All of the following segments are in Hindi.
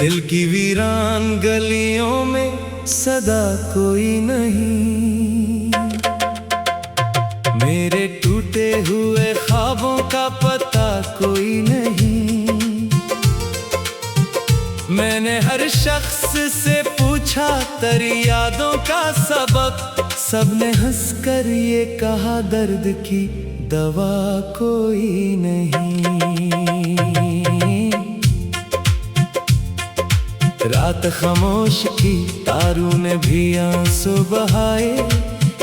दिल की वीरान गलियों में सदा कोई नहीं, मेरे टूटे हुए ख्वाबों का पता कोई नहीं। मैंने हर शख्स से पूछा तेरी यादों का सबक, सबने हंसकर ये कहा दर्द की दवा कोई नहीं। रात खामोश की तारों ने भी आंसू बहाए,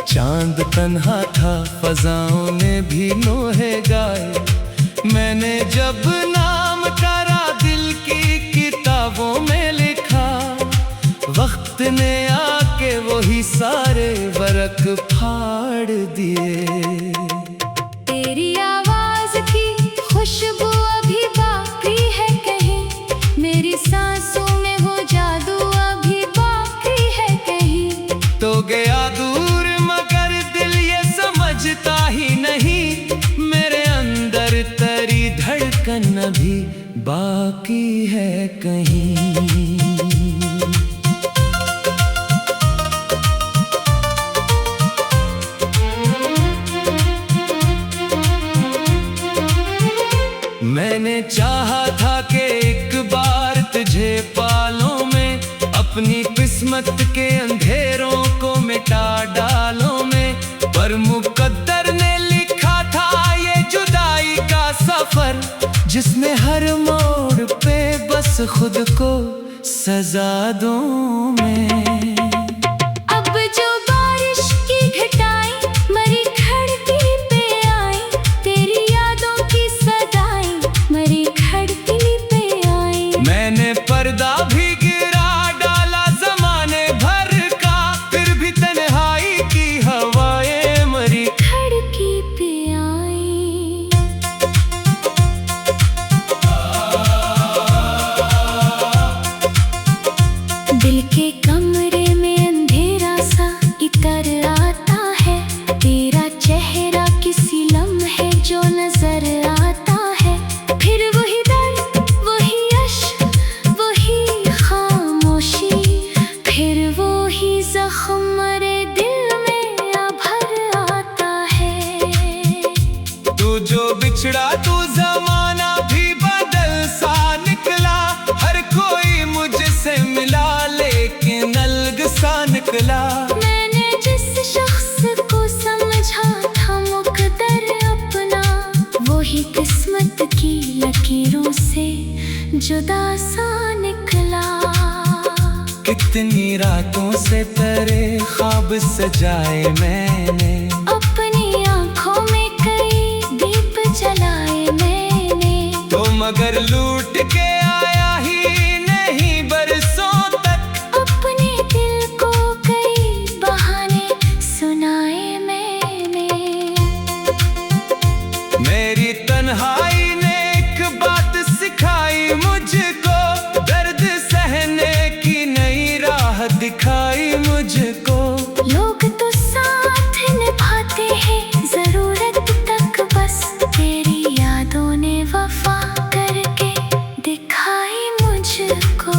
चांद तन्हा था फजाओं ने भी नोहे गाए। मैंने जब नाम करा दिल की किताबों में लिखा, वक्त ने आके वही सारे वर्क फाड़ दिए। तेरी आवाज की खुशबू अभी बाकी है कहीं, मेरी सांसों में वो जादू अभी बाकी है कहीं। तो गया दूर मगर दिल ये समझता ही नहीं, मेरे अंदर तेरी धड़कन अभी बाकी है कहीं। मैंने चाहा था कि एक बार तुझे पालों में, अपनी किस्मत के अंधेरों को मिटा डालों में, पर मुकद्दर ने लिखा था ये जुदाई का सफर, जिसमें हर मोड़ पे बस खुद को सजा दूं मैं। पर्दा भी गिरा डाला ज़माने भर का, फिर भी तन्हाई की हवाएं मरी खिड़की पे आई। दिल के कमरे में अंधेरा सा इतर आता है, तेरा चेहरा किसी लम्हे जो नजर आता है। फिर वही दर्द, वही अश्क, जख्म मेरे दिल में भर आता है। तू जो बिछड़ा तू ज़माना भी बदल सा निकला, हर कोई मुझसे मिला लेकिन अलग सा निकला। मैंने जिस शख्स को समझा था मुकद्दर अपना, वही किस्मत की लकीरों से जुदा सा निकला। कितनी रातों से तेरे ख्वाब सजाए मैंने, अपनी आंखों में कई दीप जलाए मैंने, तो मगर लूट के आया ही नहीं बरसों तक। अपने दिल को कई बहाने सुनाए मैंने। मेरी तन्हाई ने एक बात सिखाई मुझको, दर्द सहने की नई राह दिखाई मुझको। लोग तो साथ निभाते हैं जरूरत तक, बस तेरी यादों ने वफा करके दिखाई मुझको।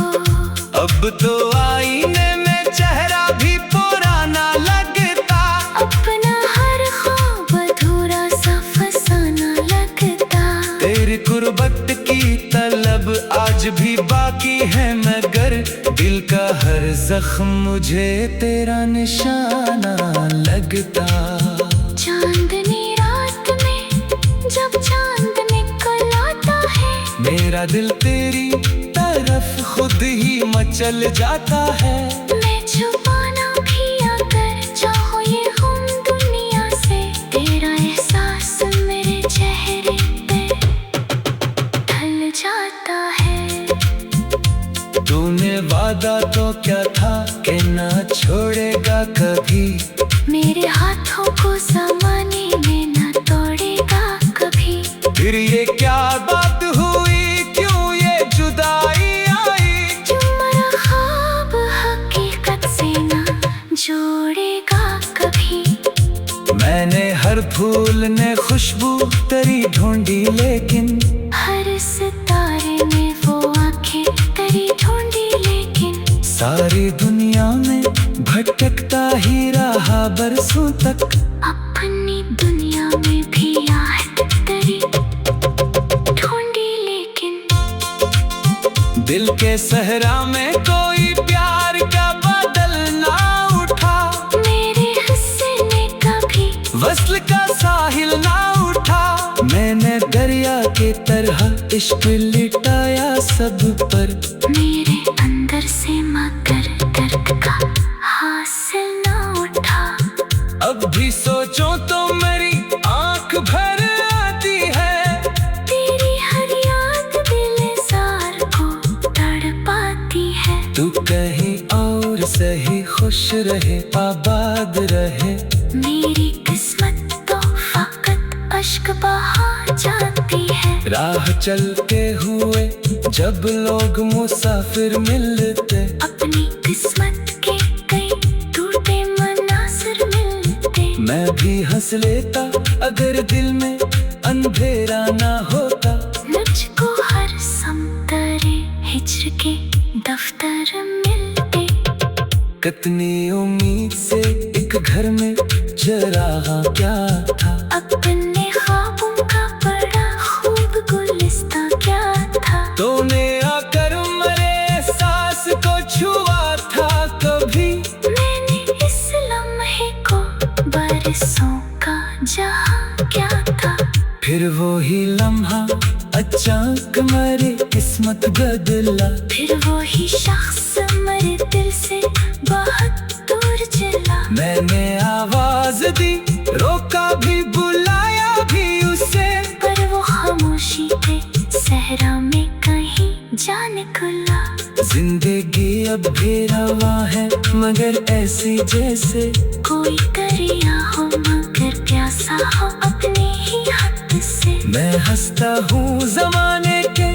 अब तो आईने में चेहरा भी पुराना लगता, अपना हर ख्वाब अधूरा सा फसाना लगता। तेरी गुर्बत की तलब आज भी बाकी है, मगर दिल का हर जख्म मुझे तेरा निशाना लगता। चांदनी रात में जब चांद निकल आता है, मेरा दिल तेरी तरफ खुद ही मचल जाता है। मैं छुपाना भी अगर चाहो ये गुम दुनिया से, तेरा एहसास मेरे चेहरे पे ढल जाता है। तूने वादा तो क्या था कि ना छोड़ेगा कभी, मेरे हाथों को ज़माने में न तोड़ेगा कभी। फिर ये क्या बात हुई, क्यों ये जुदाई आई, जो मेरा ख्वाब हकीकत से न जोड़ेगा कभी। मैंने हर फूल ने खुशबू तेरी ढूंढी, लेकिन हर सितारे में वो आंखें तेरी ढूंढी। सारी दुनिया में भटकता ही रहा बरसों तक। अपनी दुनिया में भी आहट तेरी ढूंढी, लेकिन दिल के सहरा में कोई प्यार का बादल ना उठा। मेरे हिस्से ने कभी वस्ल का साहिल ना उठा। मैंने दरिया के तरह इश्क लिटाया सब पर। मेरे अंदर से मगर दर्द का हासिल ना उठा। अब भी सोचो तो मेरी आंख भर आती है। तेरी हर याद दिलजार को तड़पाती है। तू कहीं और सही खुश रहे आबाद रहे। मेरी किस्मत तो फकत अश्क बहा जाती है। राह चलते हुए जब लोग मुसाफिर मिलते, अपनी किस्मत के कई टूटे मनासिर मिलते। मैं भी हंस लेता अगर दिल में अंधेरा ना होता। मुझको हर समतरे हिज्र के दफ्तर मिलते। कितनी उम्मीद से एक घर में जरा क्या था। अपने ख्वाबों का बड़ा खूब गुलिस्तां क्या था। तूने आकर मेरे सांस को छुआ था कभी। मैंने इस लम्हे को बरसों का जहां क्या था। फिर वो ही लम्हा अचानक मेरी किस्मत बदला। फिर वो ही शख्स मेरे दिल से बहुत दूर चला। मैंने आवाज दी, रोका भी, बुलाया भी उसे, पर वो खामोशी पे सहरा में कहीं जा निकला। जिंदगी अब भी रवा है मगर ऐसी जैसे कोई दरिया हो मगर प्यासा हो अपने ही हाथ से। मैं हंसता हूँ जमाने के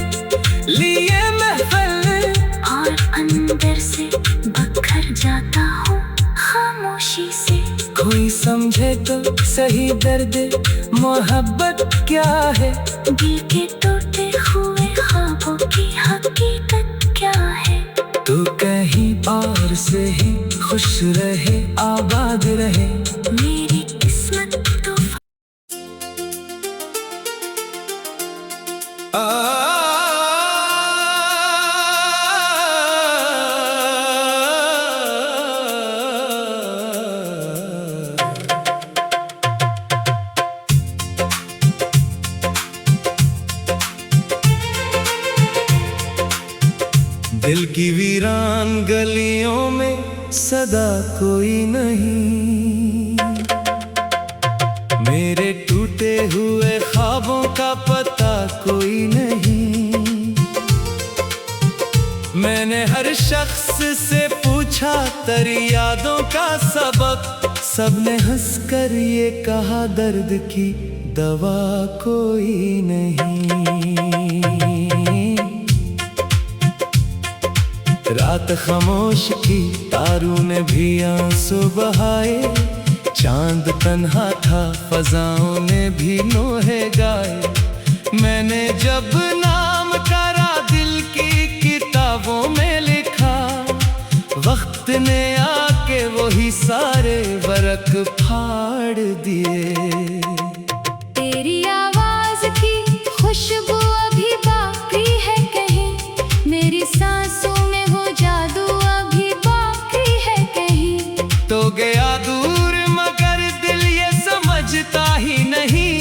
लिए महफिल, और अंदर से बखर जाता हूँ खामोशी से। कोई समझे तो सही दर्द मोहब्बत क्या है। दिल के टूटे हुए ख्वाबों की हकीकत क्या है। तू कहीं और से ही खुश रहे आबाद रहे। मेरी किस्मत तो दिल की वीरान गलियों में सदा कोई नहीं। मेरे टूटे हुए ख्वाबों का पता कोई नहीं। मैंने हर शख्स से पूछा तेरी यादों का सबक। सबने हंसकर ये कहा दर्द की दवा कोई नहीं। रात खामोश की, तारों ने भी आंसू बहाए। चांद तन्हा था, फजाओं ने भी नोहे गाए। मैंने जब नाम करा दिल की किताबों में लिखा। वक्त ने आके वही सारे वर्क फाड़ दिए। तेरी आवाज की खुशबू अभी बाकी है कहीं। मेरी सांसों में वो जादू अभी बाकी है कहीं। तो गया दूर मगर दिल ये समझता ही नहीं।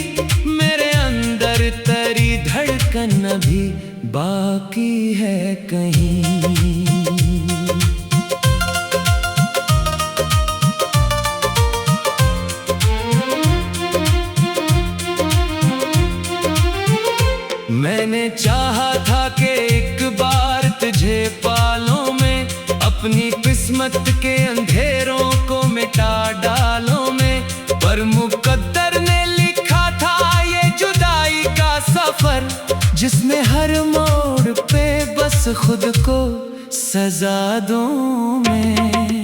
मेरे अंदर तेरी धड़कन अभी बाकी है कहीं। मैंने चाहा था कि एक बार तुझे पालों में, अपनी किस्मत के अंधेरों को मिटा डालों में। पर मुकद्दर ने लिखा था ये जुदाई का सफर, जिसमें हर मोड़ पे बस खुद को सजा दूं मैं।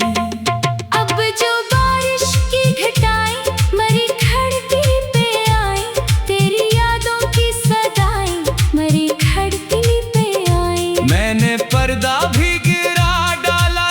अब जो बारिश की घटाएं मरी खड़की पे आई। तेरी यादों की सदाएं मरी खड़की पे आई। मैंने पर्दा भी गिरा डाला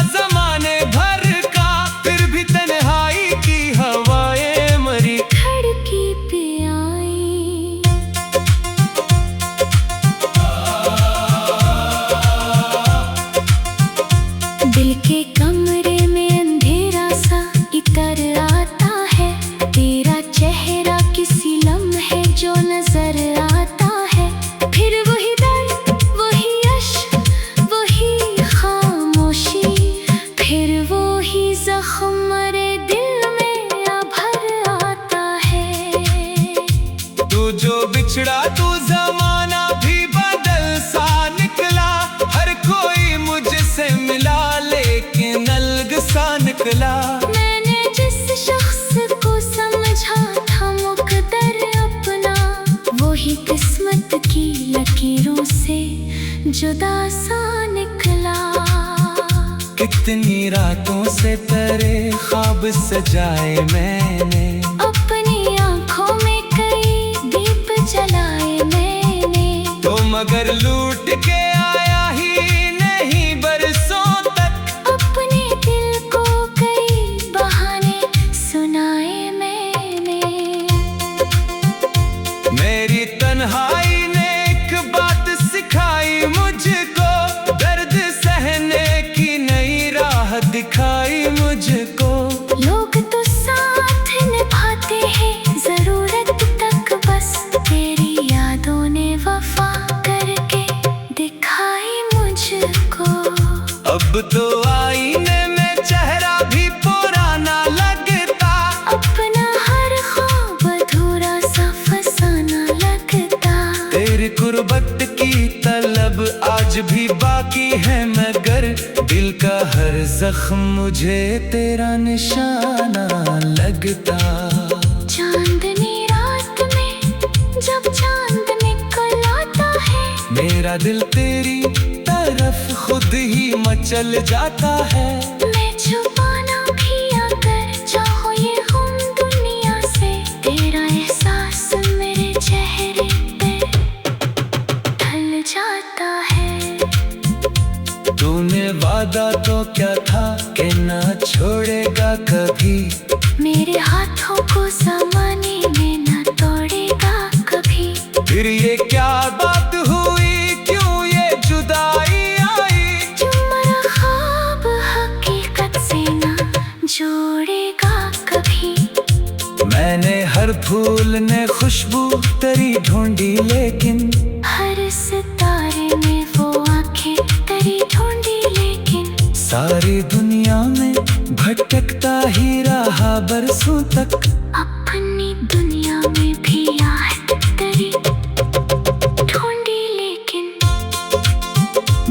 जो बिछड़ा तू जमाना भी बदल सा निकला। हर कोई मुझसे मिला लेकिन अलग सा निकला। मैंने जिस शख्स को समझा था मुकद्दर अपना, वही किस्मत की लकीरों से जुदा सा निकला। कितनी रातों से तेरे ख्वाब सजाए मैंने, अपनी आंखों में कई दीप जलाए मैंने, तो मगर लूट के आया ही नहीं बरसों तक। अपने दिल को कई बहाने सुनाए मैंने। मेरी तन्हाई ने एक बात सिखाई मुझको, दर्द सहने की नई राह दिखाई मुझको। लोग तो साथ निभाते हैं जरूरत तक, बस तेरी यादों ने वफा करके दिखाई मुझको। अब तो आईने में चेहरा भी पुराना लगता, अपना हर ख्वाब अधूरा सा फसाना लगता। तेरी गुर्बत की तलब आज भी बाकी है, मगर दिल का हर जख्म मुझे तेरा निशाना लगता। चांदनी रात में जब चांद निकल आता है, मेरा दिल तेरी तरफ खुद ही मचल जाता है। मैं छुपाना भी अगर चाहो ये गुम दुनिया से, तेरा एहसास मेरे चेहरे पे ढल जाता है। तूने वादा तो क्या था कि ना छोड़ेगा कभी, मेरे हाथों को ज़माने में न तोड़ेगा कभी। फिर ये क्या बात हुई, क्यों ये जुदाई आई। जो मरा ख्वाब हकीकत से न जोड़ेगा कभी। मैंने हर फूल ने खुशबू तेरी ढूंढी, लेकिन हर सितारे में वो आंखें तेरी ढूंढी, लेकिन सारी दुनिया में भटकता ही रहा बरसों तक। अपनी दुनिया में भी आहट तेरी ढूंढी, लेकिन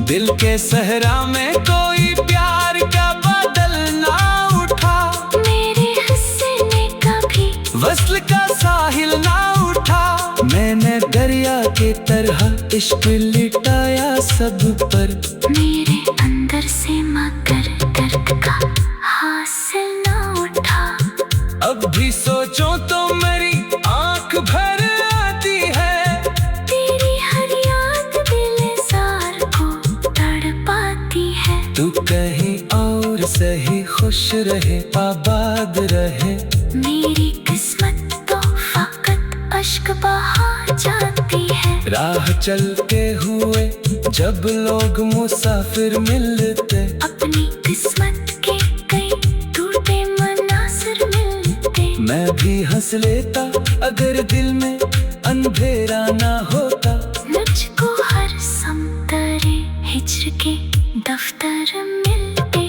दिल के सहरा में कोई प्यार का बादल ना उठा। मेरे हिस्से ने कभी वस्ल का साहिल ना उठा। मैंने दरिया के तरह इश्क लिटाया सब पर, मेरे अंदर से मगर दर्द का हासिल न उठा। अब भी सोचो तो मेरी आंख भर आती है। तेरी हर याद दिलजार को तड़पाती है। तू कहीं और सही खुश रहे आबाद रहे। मेरी किस्मत तो फकत अश्क बहा जाती है। राह चलते हुए जब लोग मुसाफिर मिलते, अपनी किस्मत के कई टूटे मनासिर मिलते। मैं भी हंस लेता अगर दिल में अंधेरा ना होता। मुझको हर समतरे हिज्र के दफ्तर मिलते।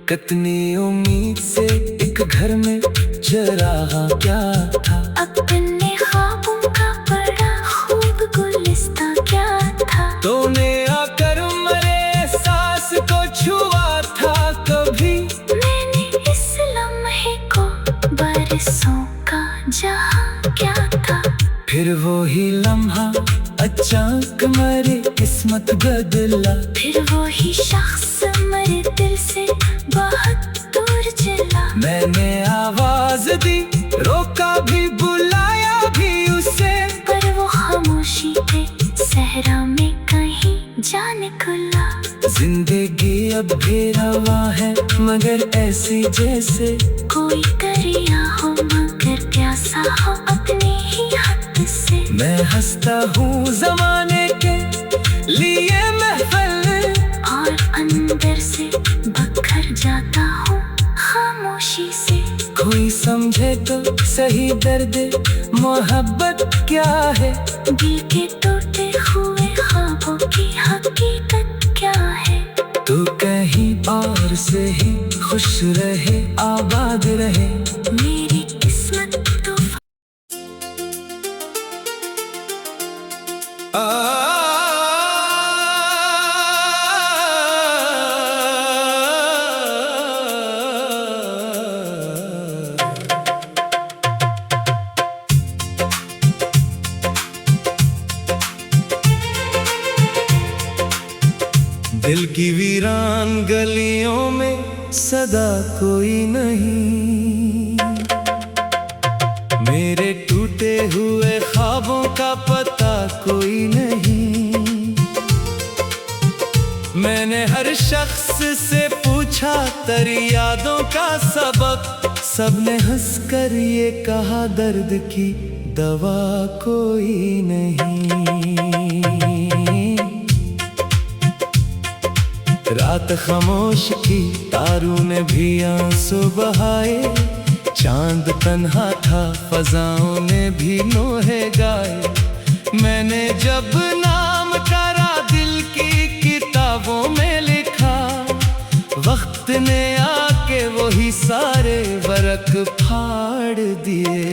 कितनी उम्मीद से एक घर में चराहा क्या था। अपने ख्वाबों का बड़ा खूब गुलिस्ता क्या था। तूने आकर मेरे सांस को छुआ था कभी। मैंने इस लम्हे को बरसों का जहां क्या था। फिर वो ही लम्हा अचानक मेरी किस्मत बदला। फिर वो ही शख्स मेरे दिल से बहुत दूर चला। मैंने आवाज दी, रोका भी, बुलाया भी उसे, पर वो खामोशी पे सहरा में कहीं जा निकला। जिंदगी अब भी रवा है मगर ऐसी जैसे कोई दरिया हो मगर प्यासा हो अपने ही हाथ से। मैं हंसता हूँ जमाने के लिए महफिल, और अंदर से बखर जाता हूँ खामोशी से। कोई समझे तो सही दर्द मोहब्बत क्या है। दिल के टूटे हुए ख्वाबों की हकीकत क्या है। तू कहीं और से ही खुश रहे आबाद रहे। मेरी किस्मत तो दिल की वीरान गलियों में सदा कोई नहीं, मेरे टूटे हुए ख्वाबों का पता कोई नहीं। मैंने हर शख्स से पूछा तेरी यादों का सबक, सबने हंसकर ये कहा दर्द की दवा कोई नहीं। रात खामोश की तारों ने भी आंसू बहाए, चांद तन्हा था फजाओं ने भी नोहे गाए। मैंने जब नाम करा दिल की किताबों में लिखा, वक्त ने आके वही सारे वर्क फाड़ दिए।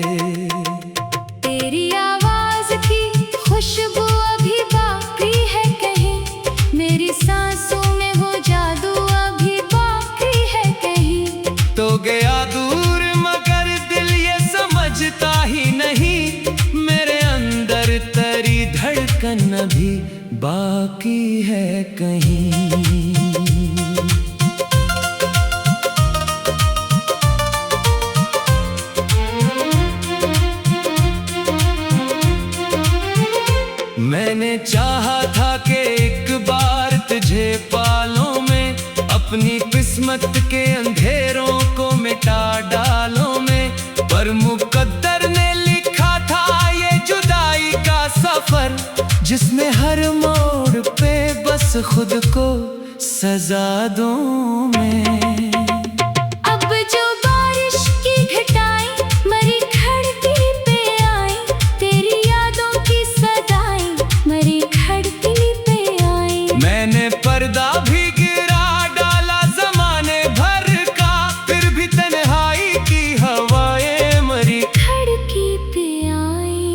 तेरी आवाज की खुशबू अभी बाकी है कहीं, मेरी सांसों में वो जादू अभी बाकी है कहीं। तो गया दूर मगर दिल ये समझता ही नहीं, मेरे अंदर तेरी धड़कन अभी बाकी है कहीं। मैंने चाहा था कि एक बार तुझे पालूं मैं, अपनी किस्मत के अंधेरों को मिटा डालूं मैं, पर मुकद्दर ने लिखा था ये जुदाई का सफर, जिसमें हर मोड़ पे बस खुद को सजा दूं मैं। अब जो बारिश की घटाएं मरी खिड़की पे आई, तेरी यादों की सदाएं मरी खिड़की पे आई। मैंने पर्दा भी गिरा डाला जमाने भर का, फिर भी तन्हाई की हवाएं मरी खिड़की पे आई।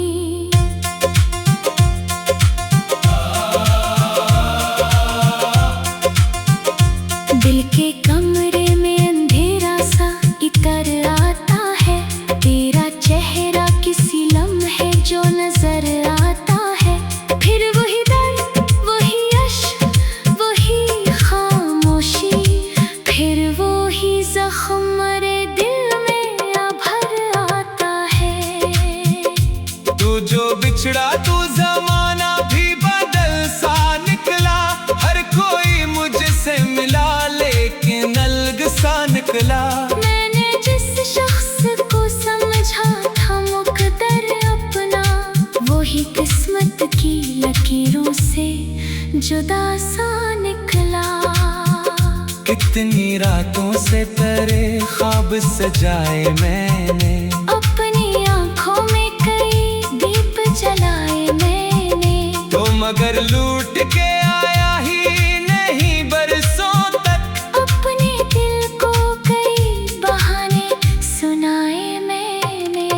दिल के कमरे में अंधेरा सा इतर आता है, तेरा चेहरा किसी लम्हे जो नजर आता है। फिर वही दर्द, वही अश्क, वही खामोशी, फिर वही जख्म मेरे दिल में अभर आता है। तू जो बिछड़ा तू जमाना भी बदल सा निकला, हर कोई मुझसे मिला लेकिन अलग सा निकला। मैंने जिस शख्स को समझा था मुकद्दर अपना, वही किस्मत की लकीरों से जुदा सा निकला। कितनी रातों से तेरे ख्वाब सजाए मैंने, अपनी आंखों में कई दीप जलाए मैंने, तो मगर लूट के आया ही नहीं बरसों तक। अपने दिल को कई बहाने सुनाए मैंने।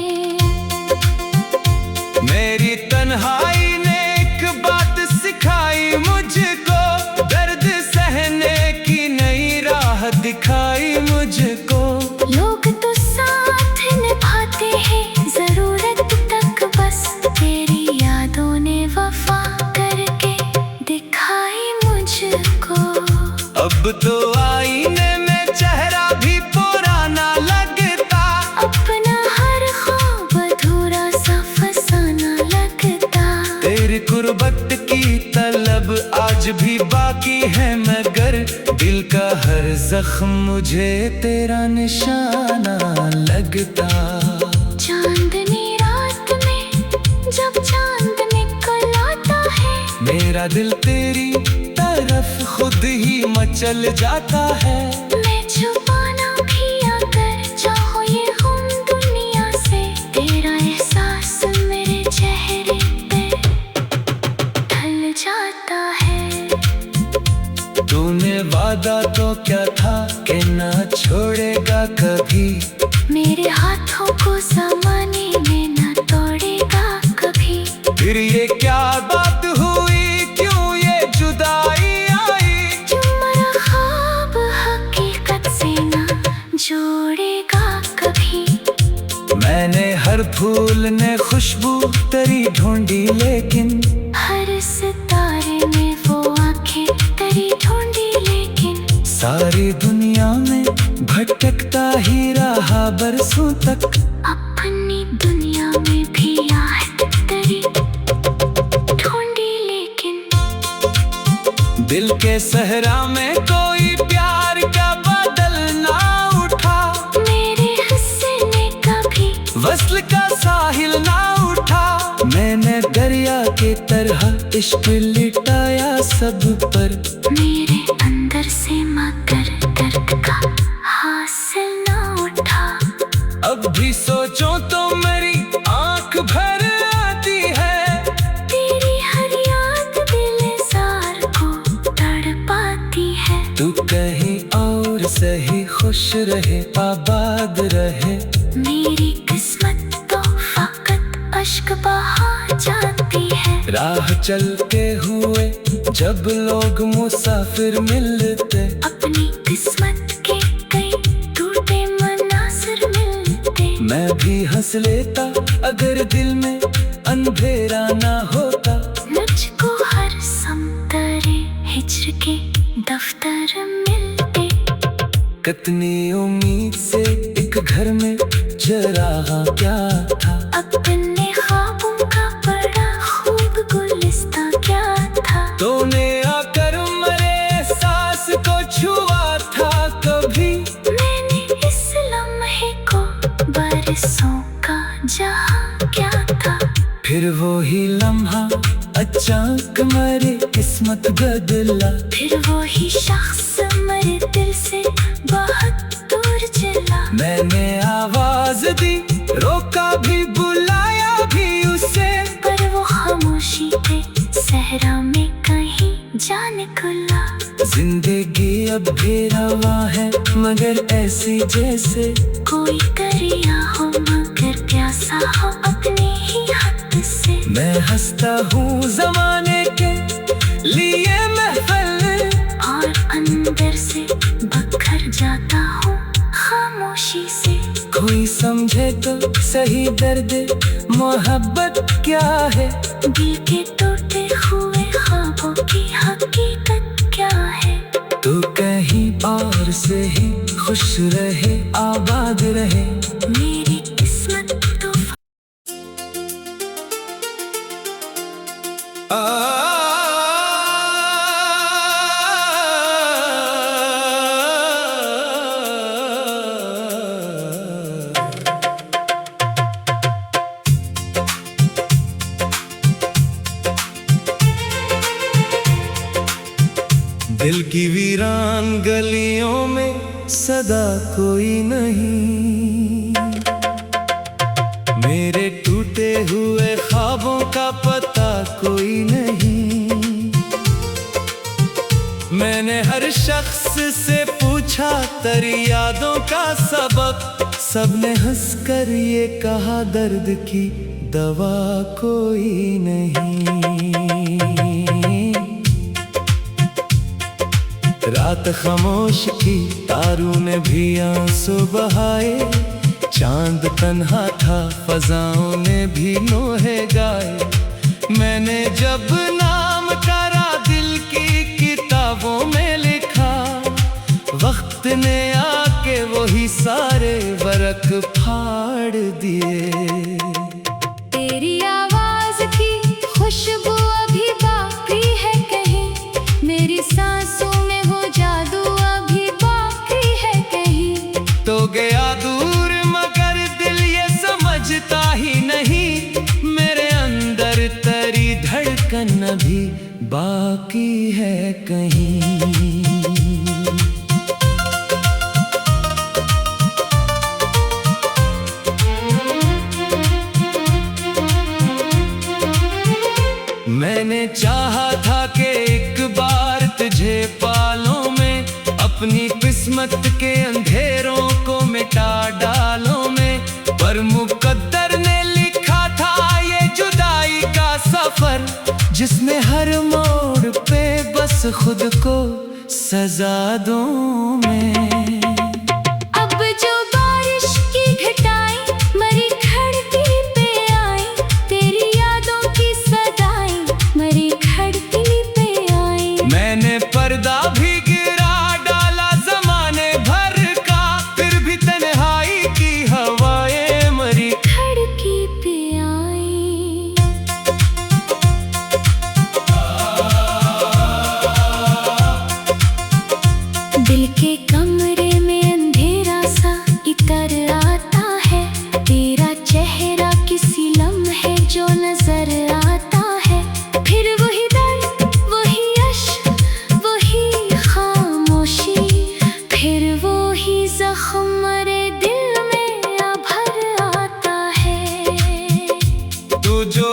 मेरी तन्हाई ने एक बात सिखाई मुझको, दर्द सहने की नई राह दिखाई मुझको। लोग तो साथ निभाते हैं जरूरत तक बस, तेरी यादों ने वफा करके दिखाई मुझको। अब तो आईने में चेहरा भी पुराना लगता, अपना हर ख्वाब अधूरा सा फसाना लगता। तेरी कुर्बत की तलब आज भी बाकी है, मगर दिल का हर जख्म मुझे तेरा निशाना लगता। चांदनी रात में जब चांद निकल आता है, मेरा दिल तेरी तरफ खुद ही मचल जाता है। मैं छुपाना भी अगर चाहो ये हम दुनिया से, तेरा एहसास मेरे चेहरे पे ढल जाता है। तूने वादा तो क्या था कि ना छोड़ेगा कभी, मेरे हाथों को ज़माने में न तोड़ेगा कभी। फिर ये क्या बात हुई, क्यों ये जुदाई आई, जो मेरा ख्वाब हकीकत से न जोड़ेगा कभी। मैंने हर फूल ने खुशबू तेरी ढूंढी, लेकिन हर सितारे में वो आंखें तेरी ढूंढी। सारी दुनिया में भटकता ही रहा बरसों तक। अपनी दुनिया में भी आहट तेरी ढूंढी, लेकिन दिल के सहरा में कोई प्यार का बादल ना उठा। मेरे हिस्से ने कभी वस्ल का साहिल ना उठा। मैंने दरिया के तरह इश्क लिटाया सब पर। मेरे अंदर से मगर दर्द का हासिल ना उठा। अब भी सोचो तो मेरी आंख भर आती है। तेरी हर याद दिलजार को तड़पाती है। तू कहीं और सही खुश रहे आबाद रहे। मेरी किस्मत तो फकत अश्क बहा जाती है। राह चलते हुए जब लोग मुसाफिर मिलते, अपनी किस्मत के कई टूटे मनासिर मिलते। मैं भी हंस लेता अगर दिल में अंधेरा ना होता। मुझको हर समतरे हिज्र के दफ्तर मिलते। कितनी उम्मीद से एक घर में जरा क्या था। अपने ख्वाबों का बड़ा खूब गुलिस्तां क्या था। तूने आकर मेरे सांस को छुआ था कभी। मैंने इस लम्हे को बरसों का जहाँ क्या था। फिर वो ही लम्हा अचानक मेरी किस्मत बदला। फिर वो ही शख्स मेरे दिल से बहुत दूर चला। मैंने आवाज दी, रोका भी, बुलाया भी उसे, पर वो खामोशी पे सहरा में कहीं जा निकला। जिंदगी अब भी रवा है मगर ऐसी जैसे कोई दरिया हो मगर प्यासा हो अपने ही हद से। मैं हंसता हूँ जमाने के लिए महफिल, और अंदर से बखर जाता हूँ खामोशी से। कोई समझे तो सही दर्द मोहब्बत क्या है। दिल के टूटे हुए ख्वाबों की हकीकत क्या है। तू कहीं और से ही खुश रहे आबाद रहे। मेरी किस्मत तो दिल की वीरान गलियों में सदा कोई नहीं। मेरे टूटे हुए ख्वाबों का पता कोई नहीं। मैंने हर शख्स से पूछा तेरी यादों का सबक। सबने हंसकर ये कहा दर्द की दवा कोई नहीं। रात खामोश की, तारों ने भी आंसू बहाए। चांद तन्हा था, फजाओं ने भी नोहे गाए। मैंने जब नाम करा दिल की किताबों में लिखा। वक्त ने आके वही सारे वर्क फाड़ दिए। तेरी आवाज की खुशबू अभी बाकी है कहीं। मेरी सांसों में वो जादू अभी बाकी है कहीं। तो गया दूर मगर दिल ये समझता ही नहीं। मेरे अंदर तेरी धड़कन अभी बाकी है कहीं। मैंने चाहा था कि एक बार तुझे पालूं मैं। अपनी किस्मत के अंधेरों को मिटा डालूं मैं। पर मुकद्दर ने लिखा था ये जुदाई का सफर, जिसमें हर मोड़ पे बस खुद को सजा दूं मैं। अब जो बारिश की घटाएं मरी खड़की पे आई। तेरी यादों की सदाएं मरी खड़की पे आई। मैंने पर्दा भी गिरा डाला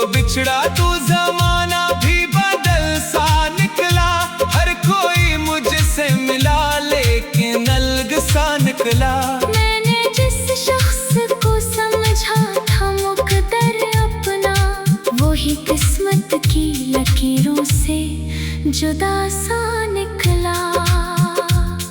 बिछड़ा तू जमाना भी बदल सा निकला। हर कोई मुझसे मिला लेकिन अलग सा निकला। मैंने जिस शख्स को समझा था मुकद्दर अपना, वही किस्मत की लकीरों से जुदा सा निकला।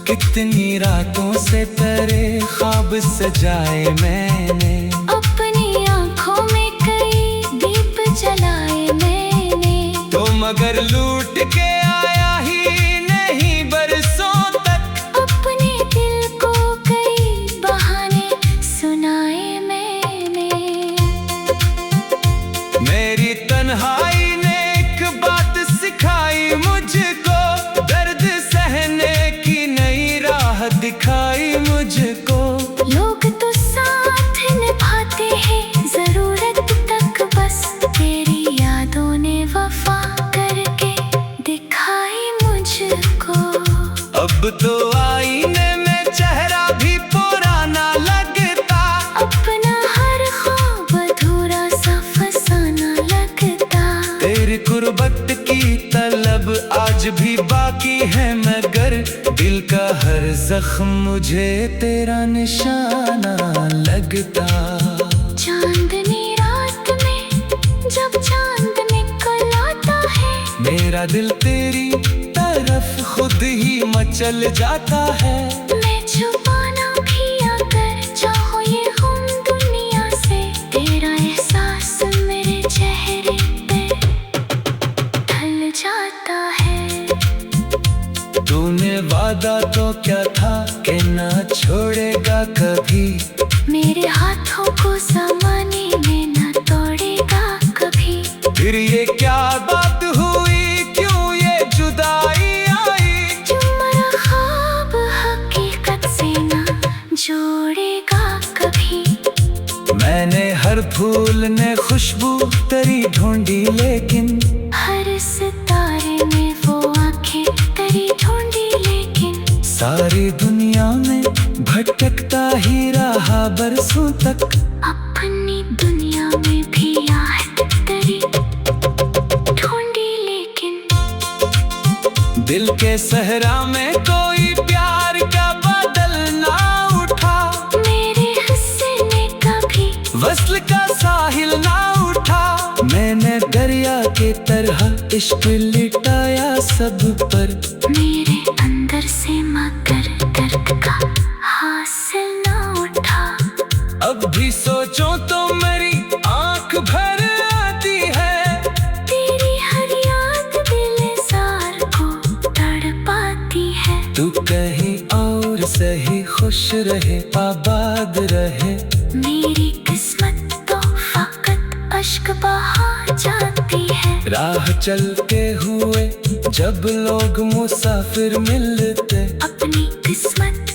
कितनी रातों से तेरे ख्वाब सजाए मैंने, अपनी आंखों में कई दीप जलाए मैंने, तो मगर लूट के आया ही नहीं बरसों तक। अपने दिल को कई बहाने सुनाए मैंने। मेरी तन्हाई ने एक बात सिखाई मुझको, दर्द सहने की नई राह दिखाई मुझको। लोग तो साथ निभाते हैं जरूरत तक, बस तेरी यादों ने वफा करके दिखाई मुझको। अब तो आईने में चेहरा भी पुराना लगता, अपना हर ख्वाब अधूरा सा फसाना लगता। तेरी कुर्बत की तलब आज भी बाकी है, मगर दिल का हर जख्म मुझे तेरा निशाना लगता। चांदनी रात में जब चांद निकल आता है, मेरा दिल तेरी तरफ खुद ही मचल जाता है। मैं छुपाना भी अगर चाहो ये गुम दुनिया से, तेरा एहसास मेरे चेहरे पे ढल जाता है। तूने वादा तो क्या था कि ना छोड़ेगा कभी, मेरे हाथों को ज़माने में न तोड़ेगा कभी। फिर ये क्या बात हुई, क्यों ये जुदाई आई। तुम्हारा ख्वाब हकीकत से न जोड़ेगा कभी। मैंने हर फूल ने खुशबू तेरी ढूंढी, लेकिन हर सितारे में वो आंखें तेरी ढूंढी, लेकिन सारी दुनिया में भटकता ही रहा बरसों तक। अपनी दुनिया में भी आहट तेरी ढूंढी, लेकिन दिल के सहरा में कोई प्यार का बदल ना उठा। मेरे हिस्से ने कभी वस्ल का साहिल ना उठा। मैंने दरिया के तरह इश्क लिटाया सब पर, मेरे अंदर से मगर दर्द का हासिल ना उठा। अब भी सोचो तो मेरी आंख भर आती है। तेरी हर याद दिलजार को तड़पाती है। तू कहीं और सही खुश रहे, आबाद रहे। मेरी किस्मत तो फकत अश्क बहा जाती है। राह चलते हुए जब लोग मुसाफिर मिलते, अपनी किस्मत